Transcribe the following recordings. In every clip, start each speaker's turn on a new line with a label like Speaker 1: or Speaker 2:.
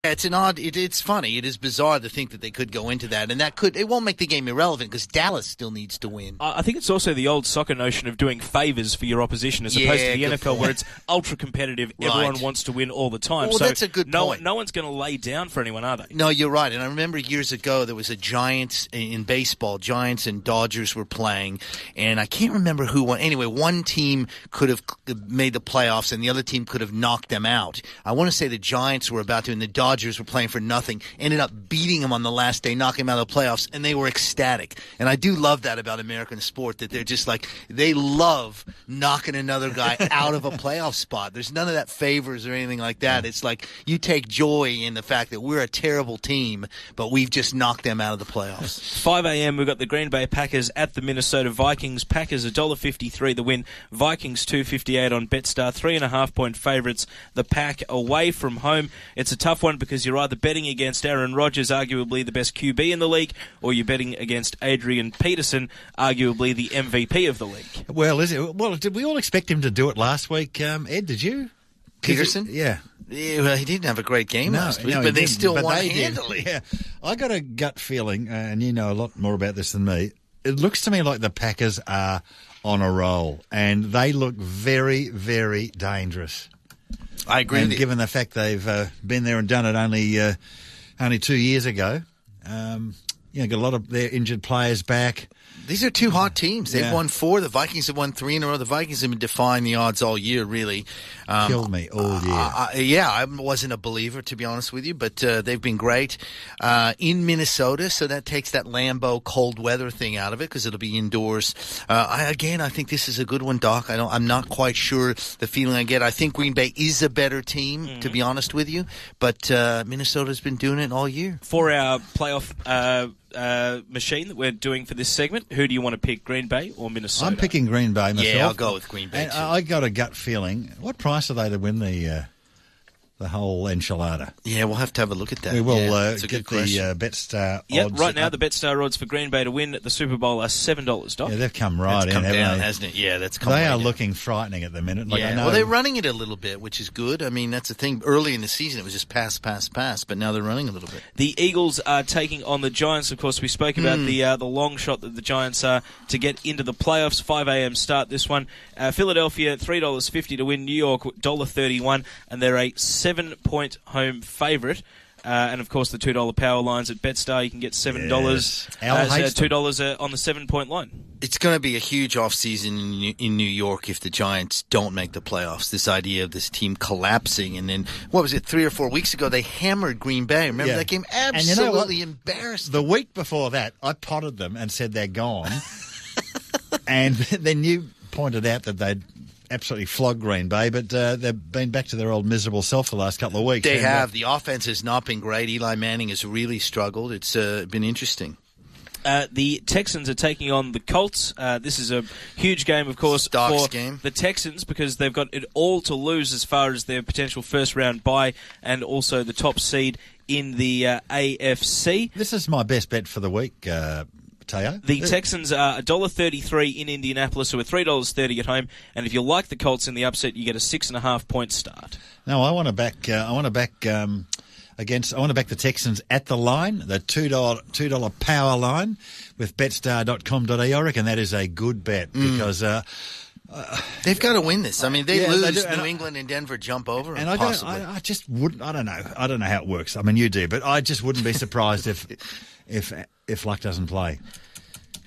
Speaker 1: It's an odd. It's funny. It is bizarre to think that they could go into that, and it won't make the game irrelevant because Dallas still needs to win.
Speaker 2: I think it's also the old soccer notion of doing favours for your opposition as opposed to the NFL where it's ultra competitive. Right. Everyone wants to win all the time.
Speaker 1: Well,
Speaker 2: so
Speaker 1: that's a good point.
Speaker 2: No one's going to lay down for anyone, are they?
Speaker 1: No, you're right. And I remember years ago there was a Giants in baseball. Giants and Dodgers were playing, and I can't remember who won. Anyway, one team could have made the playoffs, and the other team could have knocked them out. I want to say the Giants were about to, and the Dodgers were playing for nothing, ended up beating them on the last day, knocking them out of the playoffs, and they were ecstatic. And I do love that about American sport, that they're just like, they love knocking another guy out of a playoff spot. There's none of that favors or anything like that. It's like you take joy in the fact that we're a terrible team, but we've just knocked them out of the playoffs.
Speaker 2: 5 a.m. we've got the Green Bay Packers at the Minnesota Vikings. Packers $1.53 the win. Vikings $2.58 on Betstar. 3.5-point favourites. The Pack away from home. It's a tough one because you're either betting against Aaron Rodgers, arguably the best QB in the league, or you're betting against Adrian Peterson, arguably the MVP of the league.
Speaker 3: Well, did we all expect him to do it last week, Ed? Did you?
Speaker 1: Peterson?
Speaker 3: Yeah.
Speaker 1: Yeah, well, he didn't have a great game last week, but they still won handily.
Speaker 3: Yeah. I got a gut feeling, and you know a lot more about this than me, it looks to me like the Packers are on a roll, and they look very, very dangerous.
Speaker 1: I agree with you.
Speaker 3: Given the fact they've been there and done it only 2 years ago, got a lot of their injured players back.
Speaker 1: These are two hot teams. They've won 4. The Vikings have won 3 in a row. The Vikings have been defying the odds all year, really.
Speaker 3: Killed me all year.
Speaker 1: I wasn't a believer, to be honest with you, but they've been great in Minnesota, so that takes that Lambeau cold weather thing out of it because it'll be indoors. I think this is a good one, Doc. I'm not quite sure the feeling I get. I think Green Bay is a better team, to be honest with you, but Minnesota's been doing it all year.
Speaker 2: For our playoff machine that we're doing for this segment, who do you want to pick, Green Bay or Minnesota?
Speaker 3: I'm picking Green Bay myself.
Speaker 1: Yeah, I'll go with Green Bay,
Speaker 3: and
Speaker 1: too.
Speaker 3: I got a gut feeling. What price are they to win the whole enchilada?
Speaker 1: Yeah, we'll have to have a look at that.
Speaker 3: We will
Speaker 1: get
Speaker 3: the Betstar odds.
Speaker 2: Right now the Betstar odds for Green Bay to win at the Super Bowl are $7, Doc.
Speaker 3: Yeah, they've come right
Speaker 1: in,
Speaker 3: haven't
Speaker 1: down,
Speaker 3: they?
Speaker 1: Hasn't it? Yeah, that's come
Speaker 3: They
Speaker 1: right
Speaker 3: are
Speaker 1: in.
Speaker 3: looking frightening at the minute. I know.
Speaker 1: Well, they're running it a little bit, which is good. I mean, that's the thing. Early in the season, it was just pass, but now they're running a little bit.
Speaker 2: The Eagles are taking on the Giants. Of course, we spoke about the long shot that the Giants are to get into the playoffs. 5 a.m. start this one. Philadelphia, $3.50 to win. New York, $1.31, and they're a 7-point home favourite. And, of course, the $2 power lines at Betstar, you can get $7. Yes. $2 on the 7-point line.
Speaker 1: It's going to be a huge offseason in New York if the Giants don't make the playoffs. This idea of this team collapsing. And then, 3 or 4 weeks ago, they hammered Green Bay. Remember that game? Absolutely embarrassed.
Speaker 3: The week before that, I potted them and said they're gone. And then you pointed out that they'd absolutely flogged Green Bay, but they've been back to their old miserable self the last couple of weeks.
Speaker 1: They have. The offense has not been great. Eli Manning has really struggled. It's been interesting.
Speaker 2: The Texans are taking on the Colts. This is a huge game, of course, for the Texans because they've got it all to lose as far as their potential first-round bye and also the top seed in the AFC.
Speaker 3: This is my best bet for the week, Teo.
Speaker 2: The Texans are $1.33 in Indianapolis, so we're $3.30 at home. And if you like the Colts in the upset, you get a 6.5-point start.
Speaker 3: No, I want to back the Texans at the line, the $2 power line with betstar.com.au. I reckon that is a good bet because
Speaker 1: they've got to win this. I mean, they lose. New England and Denver jump over. And
Speaker 3: I just wouldn't. I don't know. I don't know how it works. I mean, you do, but I just wouldn't be surprised if Luck doesn't play.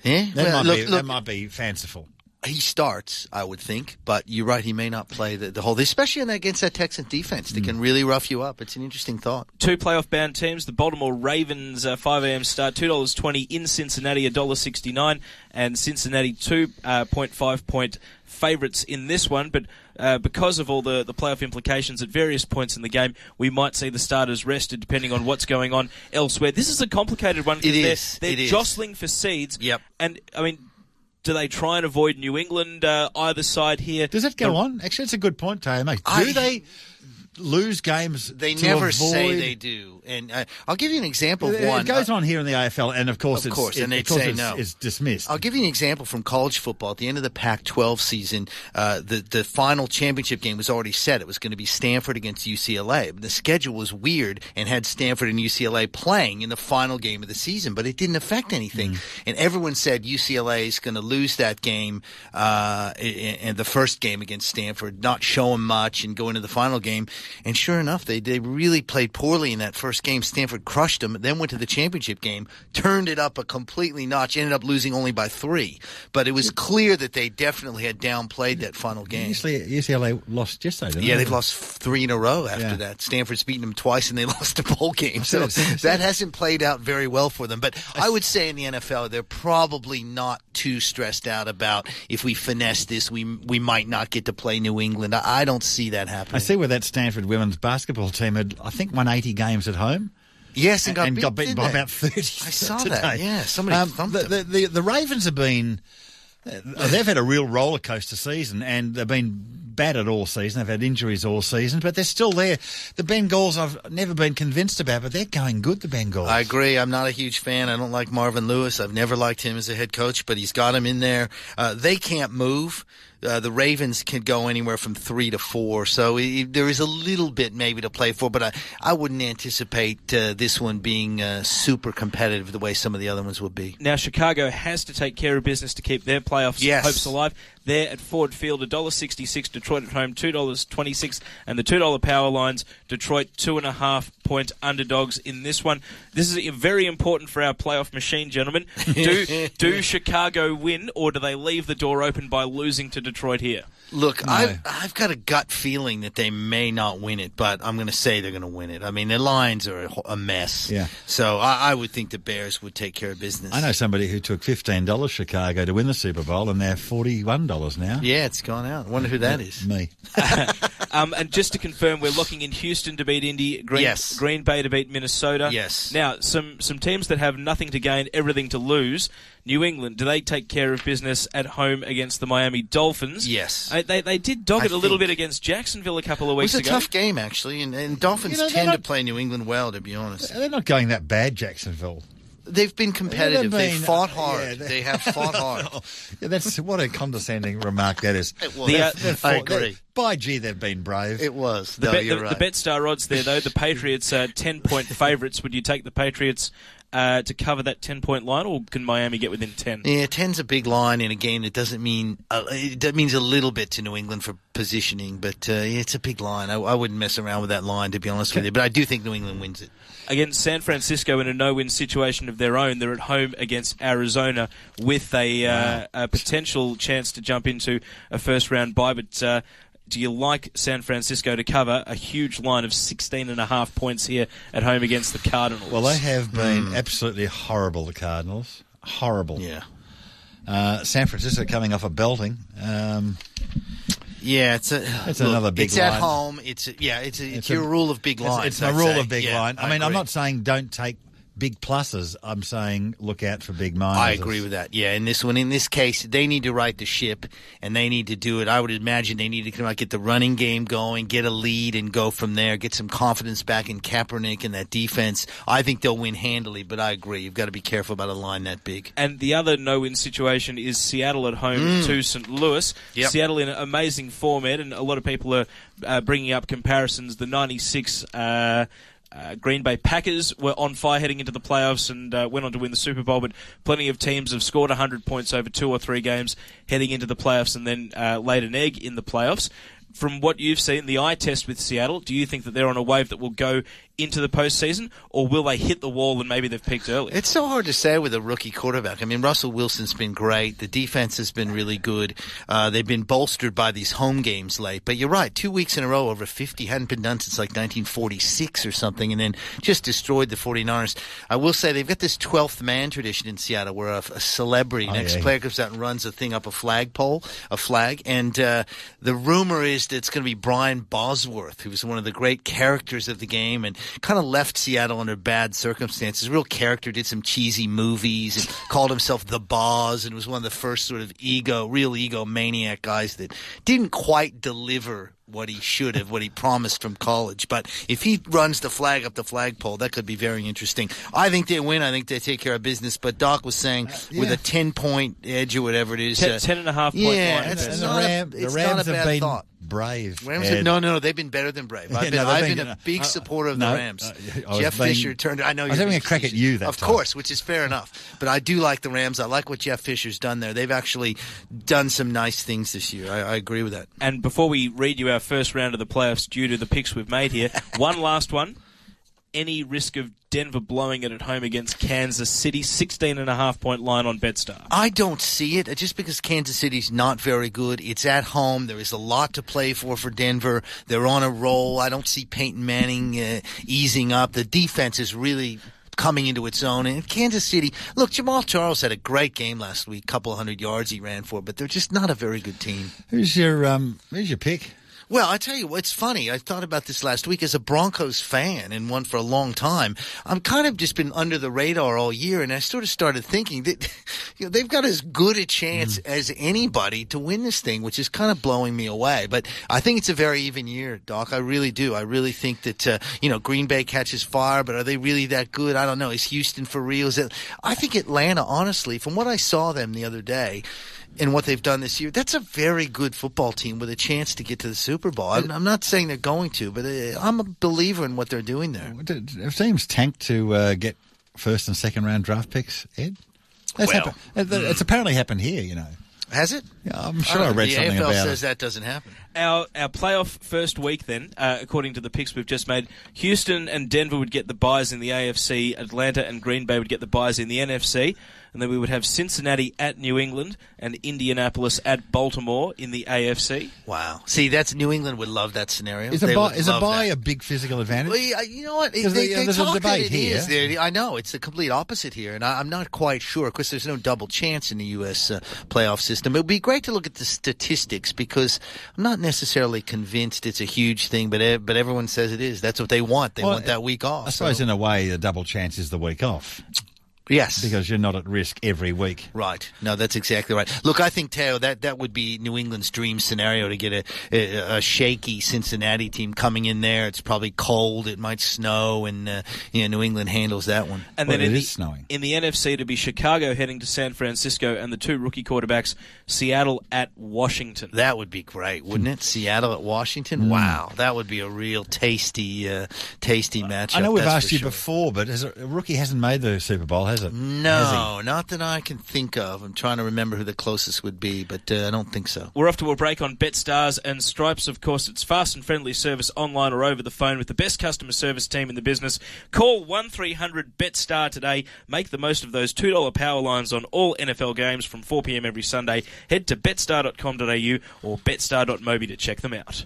Speaker 1: Yeah,
Speaker 3: that might be fanciful.
Speaker 1: He starts, I would think, but you're right, he may not play the whole, especially against that Texans defense. They can really rough you up. It's an interesting thought. 2
Speaker 2: playoff-bound teams, the Baltimore Ravens, 5 a.m. start, $2.20 in Cincinnati, $1.69, and Cincinnati 2.5-point favourites in this one, but because of all the playoff implications at various points in the game, we might see the starters rested depending on what's going on elsewhere. This is a complicated one because they're jostling for seeds.
Speaker 1: Yep.
Speaker 2: And, I mean, do they try and avoid New England either side here?
Speaker 3: Does that go on? Actually, it's a good point, Tayo, mate. lose games.
Speaker 1: They
Speaker 3: to
Speaker 1: never
Speaker 3: avoid...
Speaker 1: say they do. And I'll give you an example of one.
Speaker 3: It goes on here in the AFL, and of course, it's dismissed.
Speaker 1: I'll give you an example from college football. At the end of the Pac-12 season, the final championship game was already set. It was going to be Stanford against UCLA. The schedule was weird and had Stanford and UCLA playing in the final game of the season, but it didn't affect anything. And everyone said UCLA is going to lose that game, and the first game against Stanford, not show them much and go into the final game. And sure enough, they really played poorly in that first game. Stanford crushed them, then went to the championship game, turned it up a completely notch, ended up losing only by 3. But it was clear that they definitely had downplayed that final game.
Speaker 3: UCLA lost yesterday, didn't they?
Speaker 1: Yeah, they've lost 3 in a row after that. Stanford's beaten them twice, and they lost a bowl game. So that hasn't played out very well for them. But I would say in the NFL, they're probably not too stressed out about if we finesse this, we might not get to play New England. I don't see that happening.
Speaker 3: I see where that Stanford women's basketball team had, I think, won 80 games at home.
Speaker 1: Yes, and got
Speaker 3: beaten by about 30.
Speaker 1: I saw
Speaker 3: today.
Speaker 1: that. Yeah, somebody thumped them.
Speaker 3: The Ravens have been. They've had a real roller coaster season, and they've been battered all season. They've had injuries all season, but they're still there. The Bengals I've never been convinced about, but they're going good, the Bengals.
Speaker 1: I agree. I'm not a huge fan. I don't like Marvin Lewis. I've never liked him as a head coach, but he's got him in there. They can't move. The Ravens can go anywhere from 3 to 4, so there is a little bit maybe to play for, but I wouldn't anticipate this one being super competitive the way some of the other ones would be.
Speaker 2: Now, Chicago has to take care of business to keep their playoffs hopes alive. They're at Ford Field, $1.66, Detroit at home, $2.26, and the $2 power lines, Detroit 2.5-point underdogs in this one. This is very important for our playoff machine, gentlemen. Do Chicago win, or do they leave the door open by losing to Detroit here?
Speaker 1: Look,
Speaker 3: No.
Speaker 1: I've got a gut feeling that they may not win it, but I'm going to say they're going to win it. I mean, their lines are a mess.
Speaker 3: Yeah.
Speaker 1: So I would think the Bears would take care of business.
Speaker 3: I know somebody who took $15 Chicago to win the Super Bowl, and they're $41 now.
Speaker 1: Yeah, it's gone out. I wonder who that is.
Speaker 3: Me.
Speaker 2: And just to confirm, we're looking in Houston to beat Indy, Green Bay to beat Minnesota.
Speaker 1: Yes.
Speaker 2: Now, some teams that have nothing to gain, everything to lose. New England, do they take care of business at home against the Miami Dolphins?
Speaker 1: Yes.
Speaker 2: They did dog it a little bit against Jacksonville a couple of weeks ago.
Speaker 1: It was a tough game, actually, and Dolphins tend to play New England well, to be honest.
Speaker 3: They're not going that bad, Jacksonville.
Speaker 1: They've been competitive. They've fought hard.
Speaker 3: Yeah,
Speaker 1: they have fought hard.
Speaker 3: Yeah, that's what a condescending remark that is.
Speaker 1: It was. I agree.
Speaker 3: By gee, they've been brave.
Speaker 1: It was.
Speaker 2: You're
Speaker 1: right.
Speaker 2: The Betstar odds there, though, the Patriots are 10-point favourites. Would you take the Patriots to cover that 10-point line, or can Miami get within 10?
Speaker 1: Yeah, 10's a big line in a game that doesn't mean that means a little bit to New England for positioning, but it's a big line. I wouldn't mess around with that line, to be honest with you, but I do think New England wins it.
Speaker 2: Against San Francisco in a no-win situation of their own, they're at home against Arizona with a potential chance to jump into a first-round bye, but do you like San Francisco to cover a huge line of 16.5 points here at home against the Cardinals?
Speaker 3: Well, they have been absolutely horrible, the Cardinals. Horrible.
Speaker 1: Yeah.
Speaker 3: San Francisco coming off a belting.
Speaker 1: Yeah, it's
Speaker 3: another big
Speaker 1: it's
Speaker 3: line.
Speaker 1: It's at home. It's your rule of big lines.
Speaker 3: It's a rule of big line. I mean,
Speaker 1: agree.
Speaker 3: I'm not saying don't take big pluses. I'm saying look out for big minuses.
Speaker 1: I agree with that. Yeah, in this case, they need to right the ship, and they need to do it. I would imagine they need to come out, get the running game going, get a lead, and go from there. Get some confidence back in Kaepernick and that defense. I think they'll win handily, but I agree. You've got to be careful about a line that big.
Speaker 2: And the other no-win situation is Seattle at home to St. Louis.
Speaker 1: Yep.
Speaker 2: Seattle in an amazing form, Ed, and a lot of people are bringing up comparisons. The 96 Green Bay Packers were on fire heading into the playoffs and went on to win the Super Bowl, but plenty of teams have scored 100 points over 2 or 3 games heading into the playoffs and then laid an egg in the playoffs. From what you've seen, the eye test with Seattle, do you think that they're on a wave that will go into the postseason, or will they hit the wall and maybe they've peaked early?
Speaker 1: It's so hard to say with a rookie quarterback. I mean, Russell Wilson's been great. The defense has been really good. They've been bolstered by these home games late. But you're right, 2 weeks in a row over 50 hadn't been done since like 1946 or something, and then just destroyed the 49ers. I will say they've got this 12th man tradition in Seattle where a celebrity, next player comes out and runs a thing up a flag, and the rumor is that it's going to be Brian Bosworth, who was one of the great characters of the game, and kind of left Seattle under bad circumstances. Real character, did some cheesy movies, and called himself the Boz, and was one of the first sort of real egomaniac guys that didn't quite deliver what he should have, what he promised from college. But if he runs the flag up the flagpole, that could be very interesting. I think they win. I think they take care of business. But Doc was saying with a 10-point edge or whatever it is.
Speaker 2: 10.5 point
Speaker 1: yeah,
Speaker 2: line.
Speaker 1: it's
Speaker 3: the Rams have been brave.
Speaker 1: No, they've been better than brave. I've been a big supporter of the Rams. Jeff Fisher turned. I know
Speaker 3: I was having a crack at you that
Speaker 1: of
Speaker 3: time.
Speaker 1: course, which is fair enough. But I do like the Rams. I like what Jeff Fisher's done there. They've actually done some nice things this year. I agree with that.
Speaker 2: And before we read you our first round of the playoffs due to the picks we've made here, one last one. Any risk of Denver blowing it at home against Kansas City? 16.5 point line on Betstars.
Speaker 1: I don't see it, just because Kansas City's not very good. It's at home. There is a lot to play for Denver. They're on a roll. I don't see Peyton Manning easing up. The defense is really coming into its own. And Kansas City, look, Jamal Charles had a great game last week, couple of 100 yards he ran for, but they're just not a very good team.
Speaker 3: Who's your pick?
Speaker 1: Well, I tell you what, it's funny. I thought about this last week as a Broncos fan and one for a long time. I'm kind of just been under the radar all year, and I sort of started thinking that they've got as good a chance as anybody to win this thing, which is kind of blowing me away. But I think it's a very even year, Doc. I really do. I really think that, Green Bay catches fire, but are they really that good? I don't know. Is Houston for real? I think Atlanta, honestly, from what I saw them the other day, and what they've done this year, that's a very good football team with a chance to get to the Super Bowl. I'm not saying they're going to, but I'm a believer in what they're doing there.
Speaker 3: Have teams tanked to get first and second round draft picks, Ed? It's apparently happened here,
Speaker 1: Has it?
Speaker 3: Yeah, I'm sure I read something about it.
Speaker 1: The AFL says that doesn't happen.
Speaker 2: Our playoff first week then, according to the picks we've just made, Houston and Denver would get the byes in the AFC, Atlanta and Green Bay would get the byes in the NFC, and then we would have Cincinnati at New England and Indianapolis at Baltimore in the AFC.
Speaker 1: Wow. See, that's New England would love that scenario.
Speaker 3: Is a bye a big physical advantage?
Speaker 1: Well, you know what?
Speaker 3: There's a debate here.
Speaker 1: I know. It's the complete opposite here, and I'm not quite sure. Of course, there's no double chance in the U.S. Playoff system. It would be great to look at the statistics because I'm not necessarily convinced it's a huge thing, but everyone says it is. That's what they want. They want that week off.
Speaker 3: I suppose in a way the double chance is the week off.
Speaker 1: Yes.
Speaker 3: Because you're not at risk every week.
Speaker 1: Right. No, that's exactly right. Look, I think, Teo, that would be New England's dream scenario to get a shaky Cincinnati team coming in there. It's probably cold. It might snow, and New England handles that one.
Speaker 2: And then
Speaker 3: it is snowing.
Speaker 2: In the NFC, to be Chicago heading to San Francisco and the two rookie quarterbacks, Seattle at Washington.
Speaker 1: That would be great, wouldn't it? Seattle at Washington? Wow. That would be a real tasty matchup.
Speaker 3: I know we've asked you before, but a rookie hasn't made the Super Bowl, has it?
Speaker 1: No, not that I can think of. I'm trying to remember who the closest would be, but I don't think so.
Speaker 2: We're off to a break on Betstars and Stripes. Of course, it's fast and friendly service online or over the phone with the best customer service team in the business. Call 1300-BETSTAR today. Make the most of those $2 power lines on all NFL games from 4 p.m. every Sunday. Head to betstar.com.au or betstar.mobi to check them out.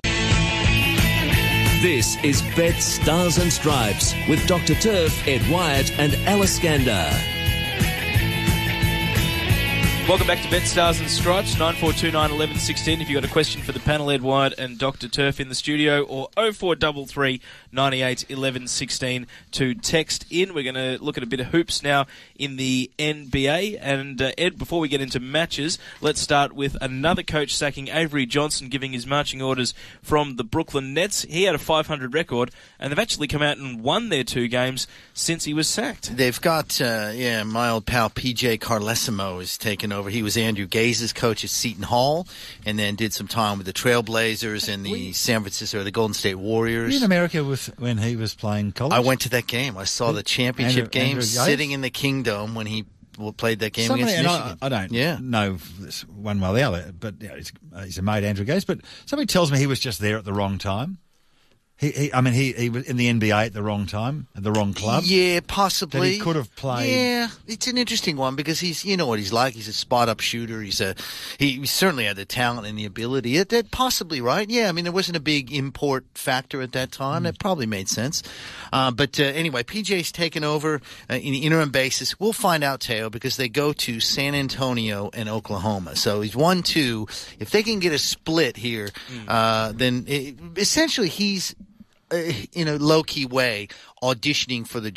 Speaker 4: This is Bet Stars and Stripes with Dr. Turf, Ed Wyatt and Alice Gander.
Speaker 2: Welcome back to Bet Stars and Stripes, 9429 1116. If you've got a question for the panel, Ed Wyatt and Dr. Turf in the studio, or 0433 98 1116 to text in. We're going to look at a bit of hoops now in the NBA. And Ed, before we get into matches, let's start with another coach sacking Avery Johnson, giving his marching orders from the Brooklyn Nets. He had a 500 record, and they've actually come out and won their 2 games since he was sacked.
Speaker 1: They've got, my old pal PJ Carlesimo is taken over. He was Andrew Gaze's coach at Seton Hall, and then did some time with the Trailblazers and the Golden State Warriors.
Speaker 3: Were you in America when he was playing college?
Speaker 1: I went to that game. I saw the championship game sitting in the Kingdom when he played that game against Michigan.
Speaker 3: I don't know this one way or the other, but he's a mate, Andrew Gaze. But somebody tells me he was just there at the wrong time. He was in the NBA at the wrong time, at the wrong club.
Speaker 1: Yeah, possibly.
Speaker 3: That he could have played.
Speaker 1: Yeah, it's an interesting one because you know what he's like. He's a spot-up shooter. He certainly had the talent and the ability. That possibly right. Yeah, I mean there wasn't a big import factor at that time. That probably made sense. But anyway, PJ's taken over in the interim basis. We'll find out, Teo, because they go to San Antonio and Oklahoma. So he's 1-2. If they can get a split here, then essentially he's in a low key way auditioning for the